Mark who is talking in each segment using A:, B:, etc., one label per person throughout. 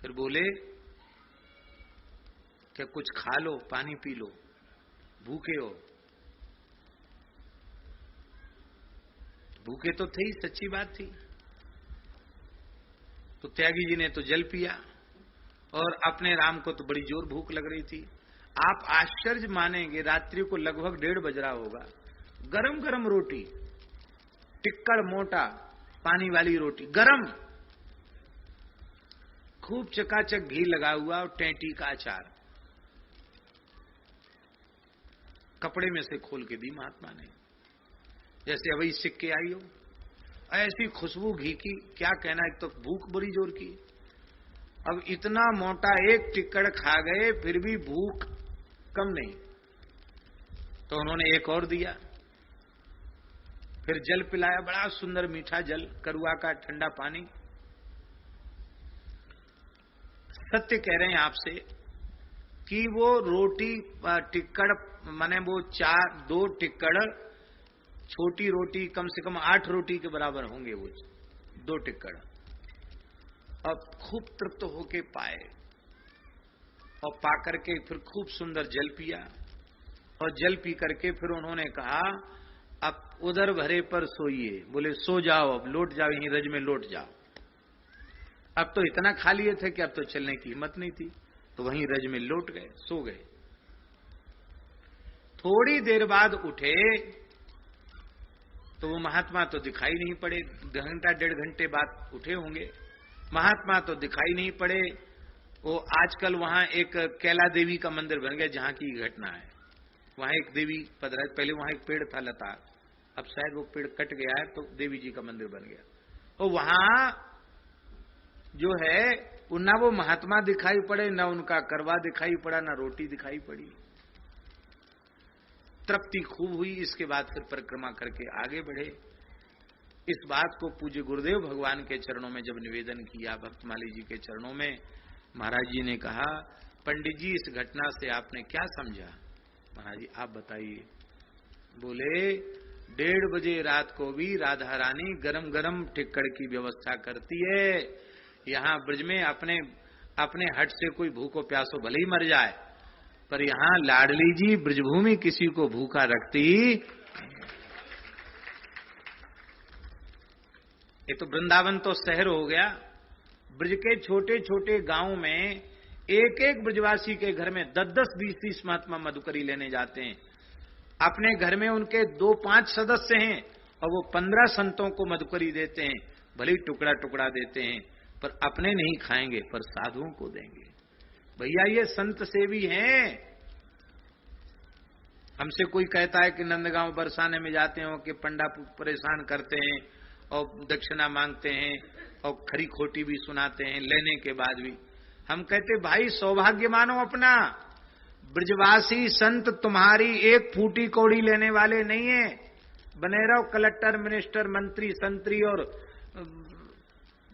A: फिर बोले क्या कुछ खा लो, पानी पी लो, भूखे हो? भूखे तो थे ही, सच्ची बात थी। तो त्यागी जी ने तो जल पिया और अपने राम को तो बड़ी जोर भूख लग रही थी। आप आश्चर्य मानेंगे, रात्रि को लगभग 1:30 बज रहा होगा, गरम गरम रोटी, टिक्कड़ मोटा पानी वाली रोटी गरम, खूब चकाचक घी लगा हुआ और टेंटी का अचार कपड़े में से खोल के दी महात्मा ने, जैसे अभी सिक के आई हो। ऐसी खुशबू घी की, क्या कहना, एक तो भूख बड़ी जोर की। अब इतना मोटा एक टिक्कड़ खा गए, फिर भी भूख कम नहीं, तो उन्होंने एक और दिया, फिर जल पिलाया, बड़ा सुंदर मीठा जल, करुआ का ठंडा पानी। सत्य कह रहे हैं आपसे कि वो रोटी टिक्कड़ माने वो 2 टिक्कड़, छोटी रोटी कम से कम 8 रोटी के बराबर होंगे वो 2 टिक्कड़। अब खूब तृप्त होके पाए और पा करके फिर खूब सुंदर जल पिया, और जल पी करके फिर उन्होंने कहा अब उधर भरे पर सोइए। बोले सो जाओ, अब लौट जाओ, यहीं रज में लौट जाओ। अब तो इतना खा लिए थे कि अब तो चलने की हिम्मत नहीं थी, तो वहीं रज में लौट गए, सो गए। थोड़ी देर बाद उठे तो वो महात्मा तो दिखाई नहीं पड़े, घंटा 1.5 घंटे बाद उठे होंगे, महात्मा तो दिखाई नहीं पड़े। वो आजकल वहां एक कैला देवी का मंदिर बन गया, जहां की घटना है, वहां एक देवी पधरा, पहले वहां एक पेड़ था लता, अब शायद वो पेड़ कट गया है, तो देवी जी का मंदिर बन गया। और वहां जो है ना वो महात्मा दिखाई पड़े, ना उनका करवा दिखाई पड़ा, ना रोटी दिखाई पड़ी। तृप्ति खूब हुई। इसके बाद फिर परिक्रमा करके आगे बढ़े। इस बात को पूज्य गुरुदेव भगवान के चरणों में जब निवेदन किया, भक्तमाली जी के चरणों में, महाराज जी ने कहा पंडित जी इस घटना से आपने क्या समझा? महाराज जी आप बताइए। बोले 1:30 बजे रात को भी राधा रानी गरम गरम टिक्कड़ की व्यवस्था करती है। यहाँ ब्रज में अपने हट से कोई भूखो प्यासो भले ही मर जाए, पर यहाँ लाडली जी ब्रजभूमि किसी को भूखा रखती। ये तो वृंदावन तो शहर हो गया, ब्रज के छोटे छोटे गांव में एक एक ब्रजवासी के घर में 10-10, 20-20 महात्मा मधुकरी लेने जाते हैं। अपने घर में उनके 2-5 सदस्य हैं और वो 15 संतों को मधुकरी देते हैं, भले ही टुकड़ा टुकड़ा देते हैं, पर अपने नहीं खाएंगे, पर साधुओं को देंगे। भैया ये संत सेवी हैं। हमसे कोई कहता है कि नंदगांव बरसाने में जाते हो कि पंडा परेशान करते हैं और दक्षिणा मांगते हैं और खरी खोटी भी सुनाते हैं लेने के बाद भी। हम कहते भाई सौभाग्य मानो अपना, ब्रजवासी संत तुम्हारी एक फूटी कौड़ी लेने वाले नहीं है। बने रहो कलेक्टर, मिनिस्टर, मंत्री, संतरी और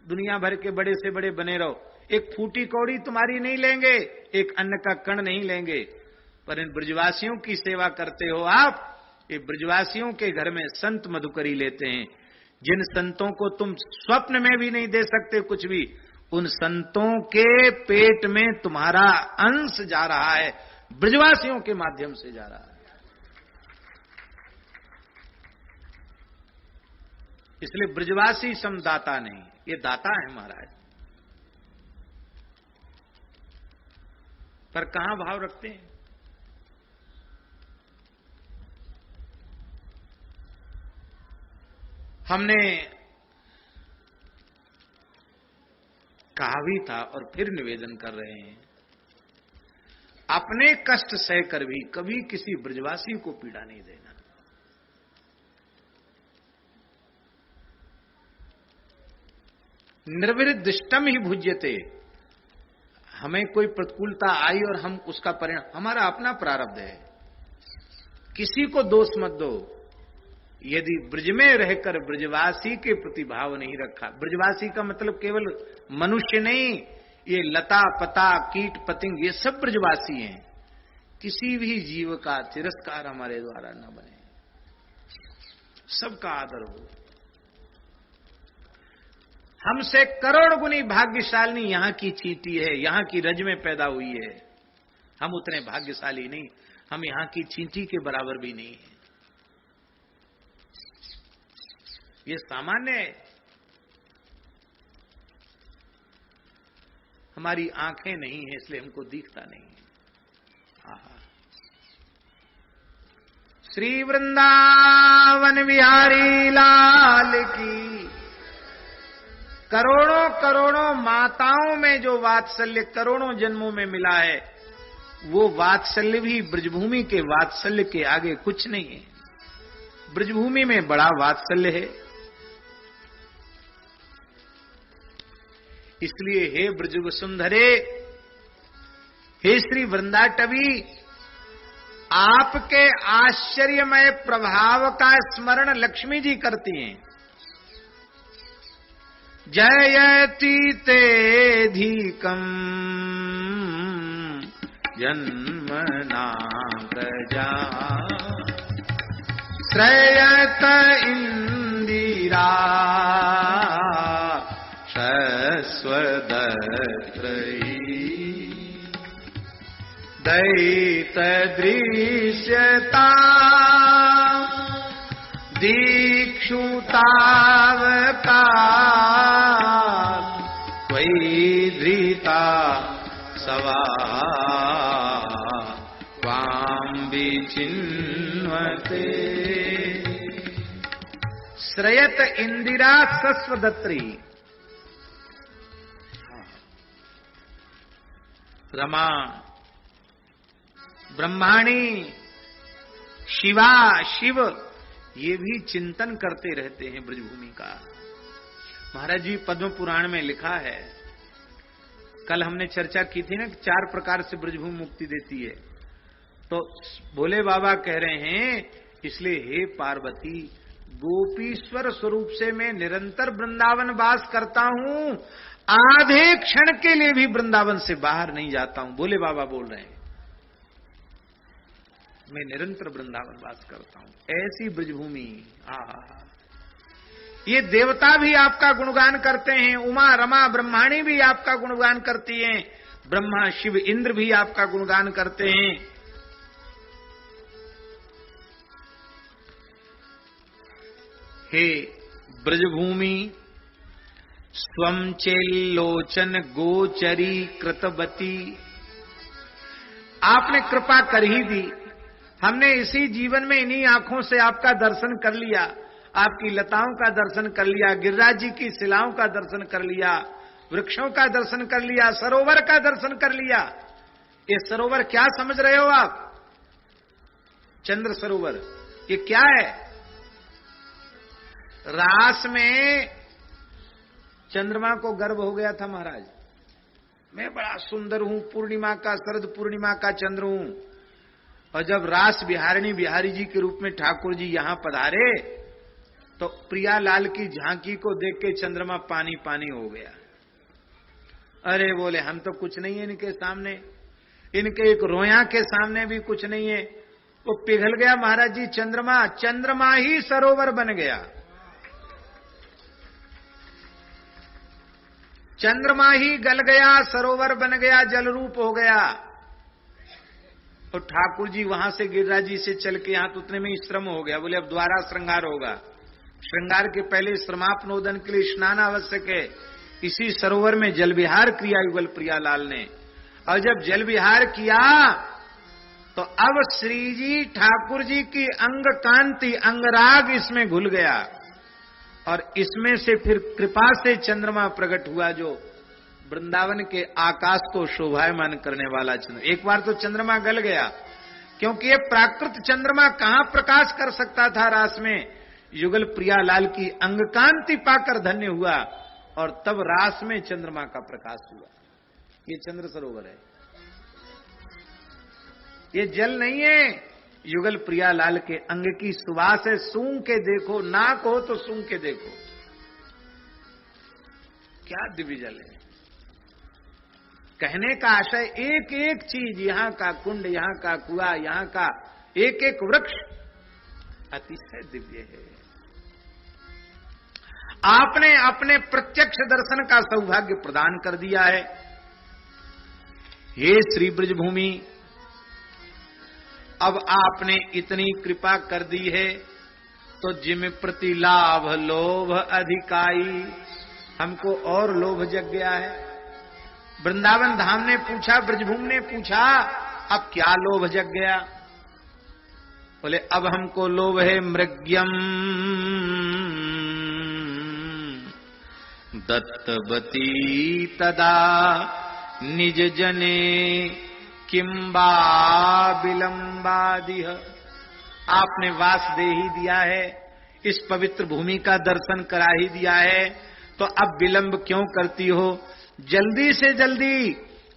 A: दुनिया भर के बड़े से बड़े बने रहो, एक फूटी कौड़ी तुम्हारी नहीं लेंगे, एक अन्न का कण नहीं लेंगे। पर इन ब्रजवासियों की सेवा करते हो आप। ये ब्रजवासियों के घर में संत मधुकरी लेते हैं, जिन संतों को तुम स्वप्न में भी नहीं दे सकते कुछ भी, उन संतों के पेट में तुम्हारा अंश जा रहा है, ब्रजवासियों के माध्यम से जा रहा है। इसलिए ब्रजवासी समदाता नहीं, ये दाता है महाराज। पर कहां भाव रखते हैं? हमने कहा भी था और फिर निवेदन कर रहे हैं, अपने कष्ट सहकर भी कभी किसी ब्रजवासी को पीड़ा नहीं देना। निर्विदिष्टम ही भुज्यते। हमें कोई प्रतिकूलता आई और हम उसका परिणाम, हमारा अपना प्रारब्ध है, किसी को दोष मत दो। यदि ब्रज में रहकर ब्रजवासी के प्रति भाव नहीं रखा, ब्रजवासी का मतलब केवल मनुष्य नहीं, ये लता पता कीट पतंग ये सब ब्रजवासी हैं। किसी भी जीव का तिरस्कार हमारे द्वारा न बने, सबका आदर हो। हमसे करोड़ गुनी भाग्यशाली यहां की चींटी है, यहां की रज में पैदा हुई है। हम उतने भाग्यशाली नहीं, हम यहां की चींटी के बराबर भी नहीं है। ये सामान्य है। हमारी आंखें नहीं है इसलिए हमको दिखता नहीं है। श्री वृंदावन बिहारी लाल की। करोड़ों करोड़ों माताओं में जो वात्सल्य करोड़ों जन्मों में मिला है, वो वात्सल्य भी ब्रजभूमि के वात्सल्य के आगे कुछ नहीं है। ब्रजभूमि में बड़ा वात्सल्य है। इसलिए हे ब्रज सुंदरे, हे श्री वृंदाटवी, आपके आश्चर्यमय प्रभाव का स्मरण लक्ष्मी जी करती हैं। जयति तेधिकम् जन्मना प्रजा श्रयत इंदिरा शश्वदत्रयी दैत दृश्यता दीक्षुतावका धृता सवा वाम विचिन्वते श्रयत इंदिरा सस्वदत्री। रमा, ब्रह्माणी, शिवा, शिव, ये भी चिंतन करते रहते हैं ब्रजभूमि का। महाराज जी पद्म पुराण में लिखा है, कल हमने चर्चा की थी ना कि 4 प्रकार से ब्रजभूमि मुक्ति देती है। तो भोले बाबा कह रहे हैं, इसलिए हे पार्वती, गोपीश्वर स्वरूप से मैं निरंतर वृंदावन वास करता हूं, आधे क्षण के लिए भी वृंदावन से बाहर नहीं जाता हूं। भोले बाबा बोल रहे हैं, मैं निरंतर वृंदावन वास करता हूं। ऐसी ब्रजभूमि, आहा, ये देवता भी आपका गुणगान करते हैं। उमा, रमा, ब्रह्माणी भी आपका गुणगान करती हैं। ब्रह्मा, शिव, इंद्र भी आपका गुणगान करते हैं। हे ब्रजभूमि, स्वम चेल्लोचन गोचरी कृतवती, आपने कृपा कर ही दी। हमने इसी जीवन में इन्हीं आंखों से आपका दर्शन कर लिया, आपकी लताओं का दर्शन कर लिया, गिरिराज जी की शिलाओं का दर्शन कर लिया, वृक्षों का दर्शन कर लिया, सरोवर का दर्शन कर लिया। ये सरोवर क्या समझ रहे हो आप? चंद्र सरोवर, ये क्या है? रास में चंद्रमा को गर्व हो गया था महाराज, मैं बड़ा सुंदर हूं, पूर्णिमा का, शरद पूर्णिमा का चंद्र हूं। और जब रास बिहारिणी बिहारी जी के रूप में ठाकुर जी यहां पधारे, तो प्रियालाल की झांकी को देख के चंद्रमा पानी पानी हो गया। अरे बोले, हम तो कुछ नहीं है इनके सामने, इनके एक रोया के सामने भी कुछ नहीं है। वो पिघल गया महाराज जी चंद्रमा, चंद्रमा ही सरोवर बन गया। चंद्रमा ही गल गया, सरोवर बन गया, जल रूप हो गया। और ठाकुर जी वहां से गिरिराज जी से चल के यहां तो उतने में ही श्रम हो गया। बोले अब द्वारा श्रृंगार होगा। श्रृंगार के पहले श्रमापनोदन के लिए स्नान आवश्यक है। इसी सरोवर में जल विहार किया युगल प्रियालाल ने। और जब जल विहार किया तो अब श्री जी ठाकुर जी की अंग कांति, अंगराग इसमें घुल गया। और इसमें से फिर कृपा से चंद्रमा प्रकट हुआ, जो वृंदावन के आकाश को शोभायमान करने वाला चंद्र। एक बार तो चंद्रमा गल गया, क्योंकि ये प्राकृत चंद्रमा कहां प्रकाश कर सकता था रास में। युगल प्रियालाल की अंगकांति पाकर धन्य हुआ, और तब रास में चंद्रमा का प्रकाश हुआ। ये चंद्र सरोवर है, ये जल नहीं है। युगल प्रियालाल के अंग की सुवास है। सूंघ के देखो, नाक हो तो सूंघ के देखो, क्या दिव्य जल है। कहने का आशय, एक एक चीज, यहां का कुंड, यहां का कुआं, यहां का एक एक वृक्ष अतिशय दिव्य है। आपने अपने प्रत्यक्ष दर्शन का सौभाग्य प्रदान कर दिया है। हे श्री ब्रजभूमि, अब आपने इतनी कृपा कर दी है तो जिम प्रति लाभ लोभ अधिकाई, हमको और लोभ जग गया है। वृंदावन धाम ने पूछा, ब्रजभूमि ने पूछा, अब क्या लोभ जग गया? बोले अब हमको लोभ है मृग्यम दत्तवती तदा निज जने किंबा विलंबादिह। आपने वास दे ही दिया है, इस पवित्र भूमि का दर्शन करा ही दिया है, तो अब विलंब क्यों करती हो? जल्दी से जल्दी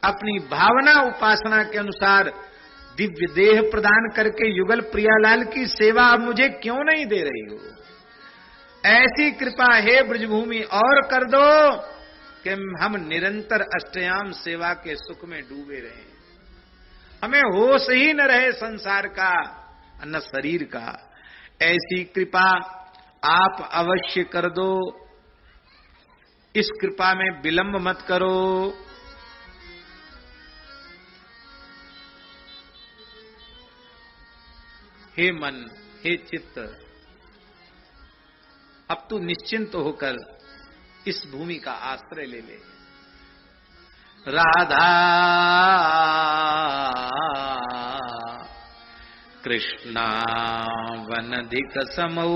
A: अपनी भावना उपासना के अनुसार दिव्य देह प्रदान करके युगल प्रियालाल की सेवा अब मुझे क्यों नहीं दे रही हो? ऐसी कृपा हे ब्रजभूमि और कर दो कि हम निरंतर अष्टयाम सेवा के सुख में डूबे रहें, हमें होश ही न रहे संसार का न शरीर का। ऐसी कृपा आप अवश्य कर दो, इस कृपा में विलंब मत करो। हे मन, हे चित्त, अब तू निश्चिंत होकर इस भूमि का आश्रय ले ले। राधा कृष्णा वनधिक समौ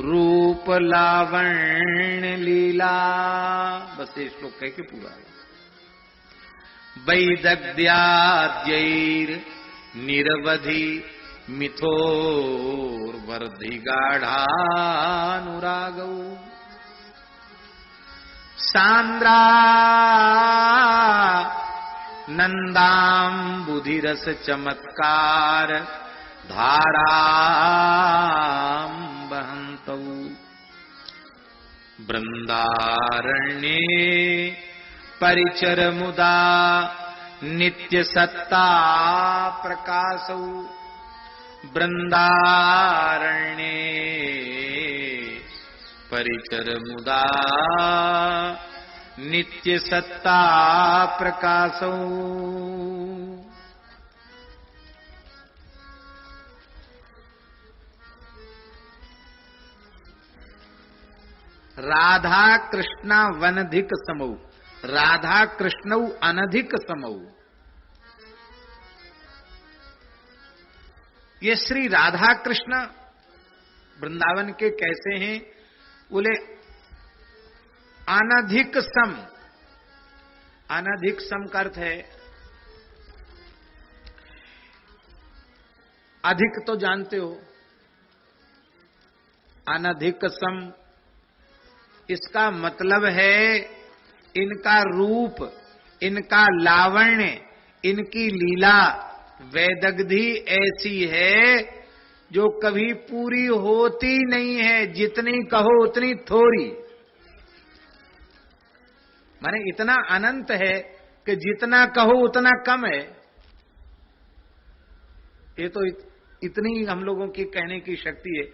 A: रूप लावण्य लीला। बस ये श्लोक कह के पूरा। वैदग्ध्याद्यैर निरवधि मिथोर्वर्धि गाढ़ानुरागौ सांद्रा नंदांबुधिरस चमत्कार धारां बहन्तौ वृंदारण्ये परिचर मुदा नित्य सत्ता प्रकाशौ वृंदारण्ये परिचर मुदा नित्य सत्ता प्रकाशौ। राधा कृष्णा वनधिक समौ, राधा कृष्णौ अनधिक समौ। ये श्री राधा कृष्ण वृंदावन के कैसे हैं? बोले अनधिक सम। अनधिक सम का अर्थ है, अधिक तो जानते हो, अनधिक सम इसका मतलब है इनका रूप, इनका लावण्य, इनकी लीला वैदग्धि ऐसी है जो कभी पूरी होती नहीं है, जितनी कहो उतनी थोड़ी। माने इतना अनंत है कि जितना कहो उतना कम है। ये तो इतनी हम लोगों की कहने की शक्ति है।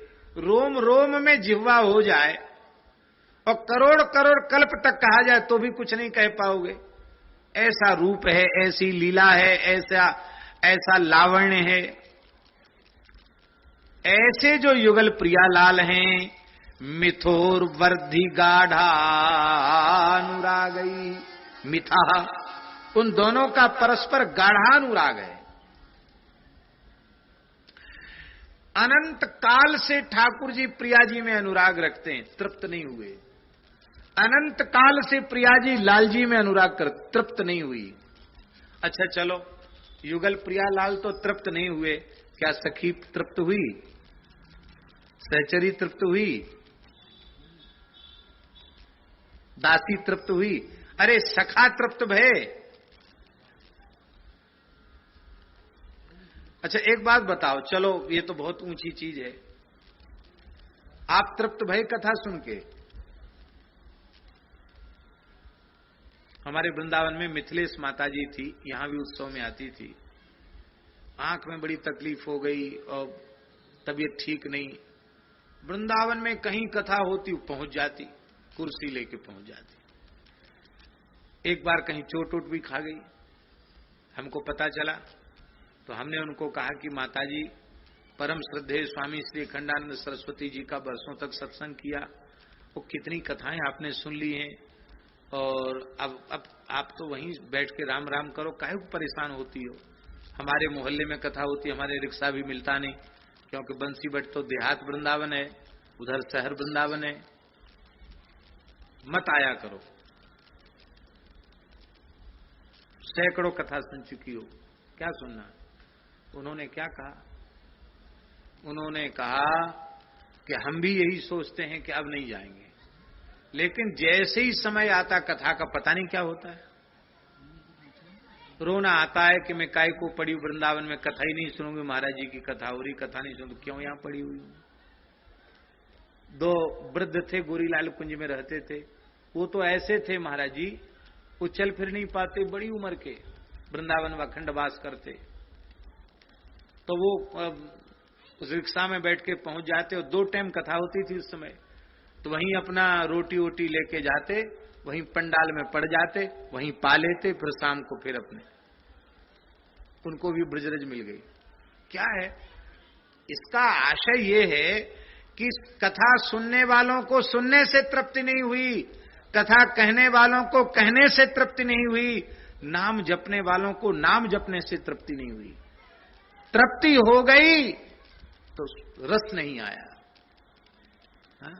A: रोम रोम में जिह्वा हो जाए और करोड़ करोड़ कल्प तक कहा जाए तो भी कुछ नहीं कह पाओगे। ऐसा रूप है, ऐसी लीला है, ऐसा लावण्य है। ऐसे जो युगल प्रियालाल हैं, मिथोर वर्धि गाढ़ानुरागई, मिथा, उन दोनों का परस्पर गाढ़ानुराग है। अनंत काल से ठाकुर जी प्रिया जी में अनुराग रखते हैं, तृप्त नहीं हुए। अनंत काल से प्रिया जी लाल जी में अनुराग कर तृप्त नहीं हुई। अच्छा चलो, युगल प्रियालाल तो तृप्त नहीं हुए, क्या सखी तृप्त हुई? सहचरी तृप्त हुई? दासी तृप्त हुई? अरे सखा तृप्त भय। अच्छा एक बात बताओ, चलो ये तो बहुत ऊंची चीज है, आप तृप्त भय कथा सुन के। हमारे वृंदावन में मिथिलेश माता जी थी, यहां भी उत्सव में आती थी। आंख में बड़ी तकलीफ हो गई और तबीयत ठीक नहीं, वृंदावन में कहीं कथा होती पहुंच जाती, कुर्सी लेके पहुंच जाती। एक बार कहीं चोट वोट भी खा गई, हमको पता चला तो हमने उनको कहा कि माताजी, परम श्रद्धेय स्वामी श्री अखंडानंद सरस्वती जी का बरसों तक सत्संग किया, वो कितनी कथाएं आपने सुन ली हैं, और अब आप तो वहीं बैठ के राम राम करो, काहे को परेशान होती हो। हमारे मोहल्ले में कथा होती, हमारे रिक्शा भी मिलता नहीं, क्योंकि बंसीबट तो देहात वृंदावन है, उधर शहर वृंदावन है, मत आया करो। सैकड़ों कथा सुन चुकी हो, क्या सुनना। उन्होंने क्या कहा, उन्होंने कहा कि हम भी यही सोचते हैं कि अब नहीं जाएंगे, लेकिन जैसे ही समय आता कथा का पता नहीं क्या होता है, रोना आता है कि मैं काय को पड़ी वृंदावन में, कथा ही नहीं सुनूंगी, महाराज जी की कथा हो रही, कथा नहीं सुनूंगी, क्यों यहां पड़ी हुई हूं। दो वृद्ध थे, गोरीलाल कुंज में रहते थे, वो तो ऐसे थे महाराज जी, वो चल फिर नहीं पाते, बड़ी उम्र के, वृंदावन व अखंडवास करते, तो वो उस रिक्शा में बैठ के पहुंच जाते, और 2 टाइम कथा होती थी उस समय, तो वहीं अपना रोटी वोटी लेके जाते, वहीं पंडाल में पड़ जाते, वहीं पा लेते, फिर शाम को फिर अपने, उनको भी ब्रजरज मिल गई। क्या है इसका आशय, ये है कि कथा सुनने वालों को सुनने से तृप्ति नहीं हुई, कथा कहने वालों को कहने से तृप्ति नहीं हुई, नाम जपने वालों को नाम जपने से तृप्ति नहीं हुई। तृप्ति हो गई तो रस नहीं आया। हा?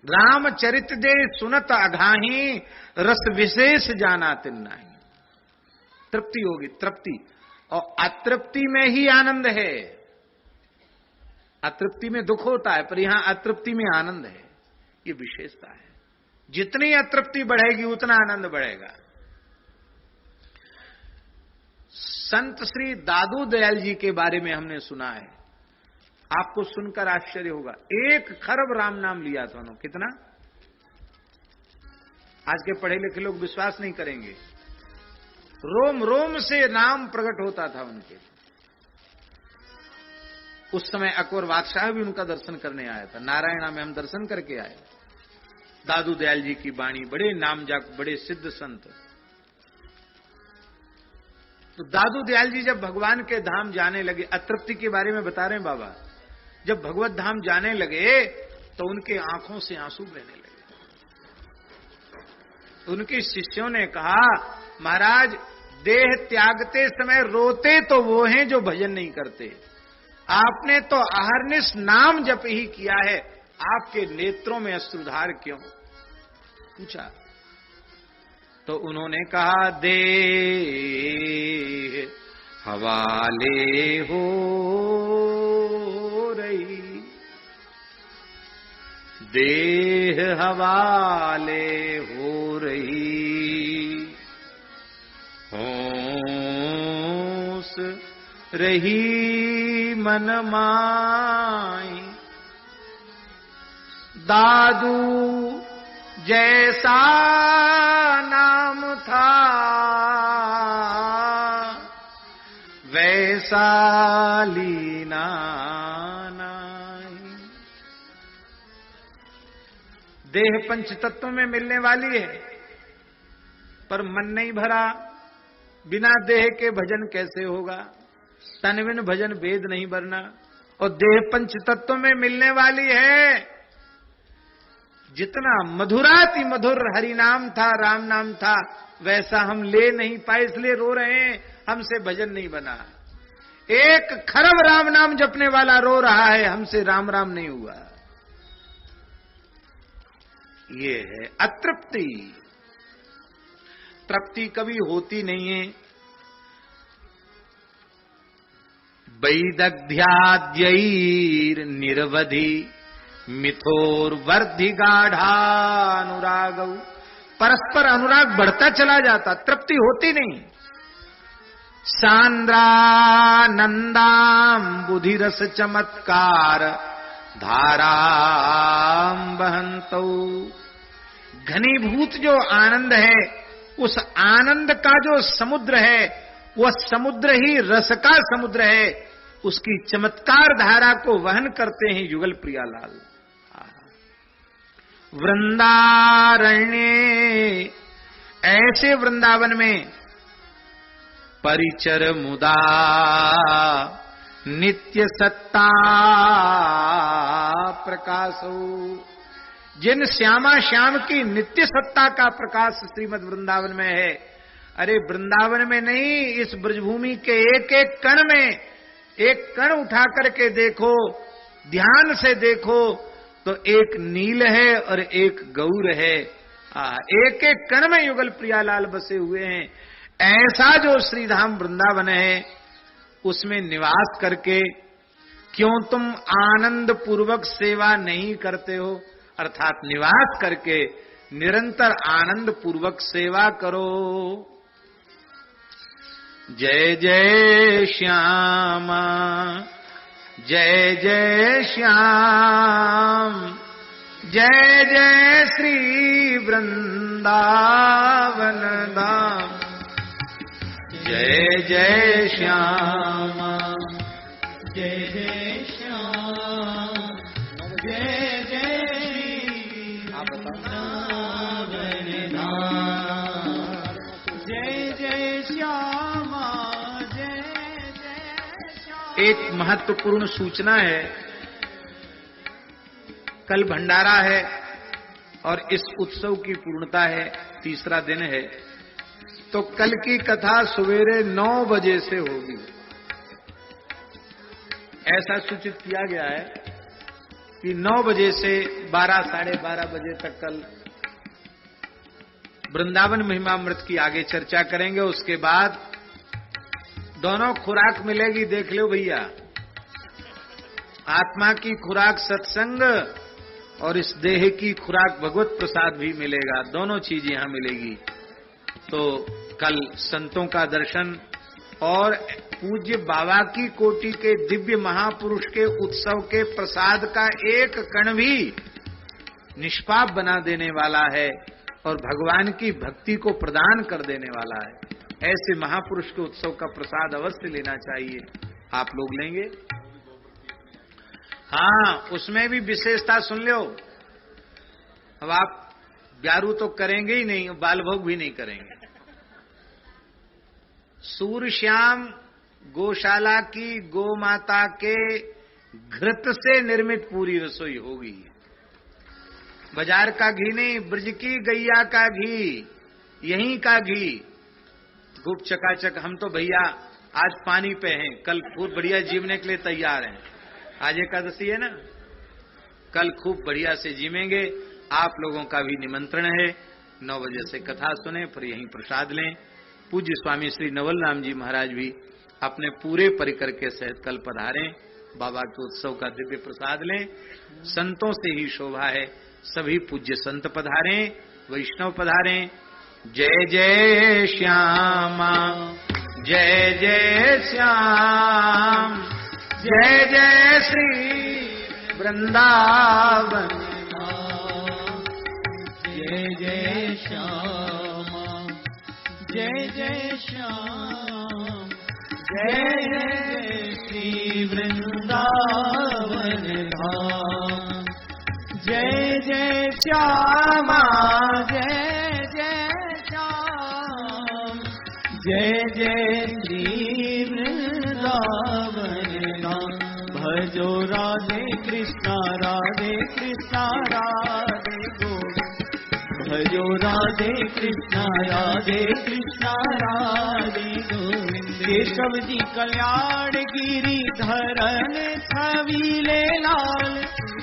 A: रामचरित दे सुनत अघाही, रस विशेष जाना तिन्नाही। तृप्ति होगी, तृप्ति, और अतृप्ति में ही आनंद है। अतृप्ति में दुख होता है, पर यहां अतृप्ति में आनंद है, ये विशेषता है। जितनी अतृप्ति बढ़ेगी उतना आनंद बढ़ेगा। संत श्री दादू दयाल जी के बारे में हमने सुना है, आपको सुनकर आश्चर्य होगा, 1 खरब राम नाम लिया था उन्होंने। कितना? आज के पढ़े लिखे लोग विश्वास नहीं करेंगे, रोम रोम से नाम प्रकट होता था उनके। उस समय अकबर बादशाह भी उनका दर्शन करने आया था, नारायणा में हम दर्शन करके आए। दादू दयाल जी की वाणी, बड़े नामजाक, बड़े सिद्ध संत। तो दादू दयाल जी जब भगवान के धाम जाने लगे, अतृप्ति के बारे में बता रहे हैं बाबा, जब भगवत धाम जाने लगे तो उनके आंखों से आंसू बहने लगे। उनके शिष्यों ने कहा, महाराज देह त्यागते समय रोते तो वो हैं जो भजन नहीं करते, आपने तो अहरनिश नाम जप ही किया है, आपके नेत्रों में अश्रुधार क्यों? पूछा तो उन्होंने कहा, देह हवाले हो रही, देह हवाले हो रही, होश रही मन माई, दादू जैसा नाम था वैसा लीना नहीं। देह पंच तत्वों में मिलने वाली है, पर मन नहीं भरा, बिना देह के भजन कैसे होगा? तन बिन भजन वेद नहीं बरना। और देह पंच तत्वों में मिलने वाली है, जितना मधुराति मधुर हरि नाम था, राम नाम था, वैसा हम ले नहीं पाए, इसलिए रो रहे हैं, हमसे भजन नहीं बना। 1 खरब राम नाम जपने वाला रो रहा है, हमसे राम राम नहीं हुआ। ये है अतृप्ति। तृप्ति कभी होती नहीं है। वैदग्ध्याद्यैर निर्वधि मिथोर्वर्धि गाढ़ानुराग, परस्पर अनुराग बढ़ता चला जाता, तृप्ति होती नहीं। सांद्रानंदाम बुधिरस चमत्कार धाराम बहंतौ, घनीभूत जो आनंद है, उस आनंद का जो समुद्र है, वह समुद्र ही रस का समुद्र है। उसकी चमत्कार धारा को वहन करते हैं युगल प्रियालाल। वृंदारण्य, ऐसे वृंदावन में परिचर मुदा नित्य सत्ता प्रकाशो, जिन श्यामा श्याम की नित्य सत्ता का प्रकाश श्रीमद वृंदावन में है। अरे वृंदावन में नहीं, इस ब्रजभूमि के एक एक कण में, एक कण उठा करके देखो, ध्यान से देखो तो एक नील है और एक गौर है। एक एक कण में युगल प्रियालाल बसे हुए हैं। ऐसा जो श्रीधाम वृंदावन है, उसमें निवास करके क्यों तुम आनंद पूर्वक सेवा नहीं करते हो? अर्थात निवास करके निरंतर आनंद पूर्वक सेवा करो। जय जय श्यामा, जय जय श्याम, जय जय श्री वृंदावन धाम। जय जय श्यामा, जय जय श्याम, जय जय श्री वृंदावन धाम। जय जय श्यामा, जय जय श्याम। एक महत्वपूर्ण सूचना है, कल भंडारा है और इस उत्सव की पूर्णता है, तीसरा दिन है। तो कल की कथा सवेरे 9 बजे से होगी, ऐसा सूचित किया गया है कि 9 बजे से 12 साढ़े 12 बजे तक कल वृंदावन महिमामृत की आगे चर्चा करेंगे। उसके बाद दोनों खुराक मिलेगी, देख लो भैया, आत्मा की खुराक सत्संग और इस देह की खुराक भगवत प्रसाद भी मिलेगा, दोनों चीज यहां मिलेगी। तो कल संतों का दर्शन और पूज्य बाबा की कोटि के दिव्य महापुरुष के उत्सव के प्रसाद का एक कण भी निष्पाप बना देने वाला है और भगवान की भक्ति को प्रदान कर देने वाला है। ऐसे महापुरुष के उत्सव का प्रसाद अवश्य लेना चाहिए। आप लोग लेंगे? हाँ, उसमें भी विशेषता सुन लो। अब आप ब्यारू तो करेंगे ही नहीं, बाल भोग भी नहीं करेंगे। सूर्यश्याम गौशाला की गौ माता के घृत से निर्मित पूरी रसोई होगी। बाजार का घी नहीं, ब्रज की गैया का घी, यहीं का घी, खूब चकाचक। हम तो भैया आज पानी पे हैं, कल खूब बढ़िया जीवने के लिए तैयार हैं। आज एकादशी है ना, कल खूब बढ़िया से जीवेंगे। आप लोगों का भी निमंत्रण है, 9 बजे से कथा सुने, फिर यहीं प्रसाद लें। पूज्य स्वामी श्री नवल राम जी महाराज भी अपने पूरे परिकर के सहित कल पधारें, बाबा के उत्सव का दिव्य प्रसाद लें। संतों से ही शोभा है, सभी पूज्य संत पधारें, वैष्णव पधारें। जय जय श्यामा, जय जय श्याम, जय जय श्री वृंदावन। जय जय श्यामा, जय जय श्याम, जय जय श्री वृंदावन धाम। जय जय श्यामा, जय जय श्याम, जय जय श्री वृंदावन धाम। भजो राधे कृष्णा, राधे कृष्णा, राधे गोविंद। भजो राधे कृष्णा, राधे कृष्णा, राधे गोविंद। केशव जी कल्याण गिरी धरन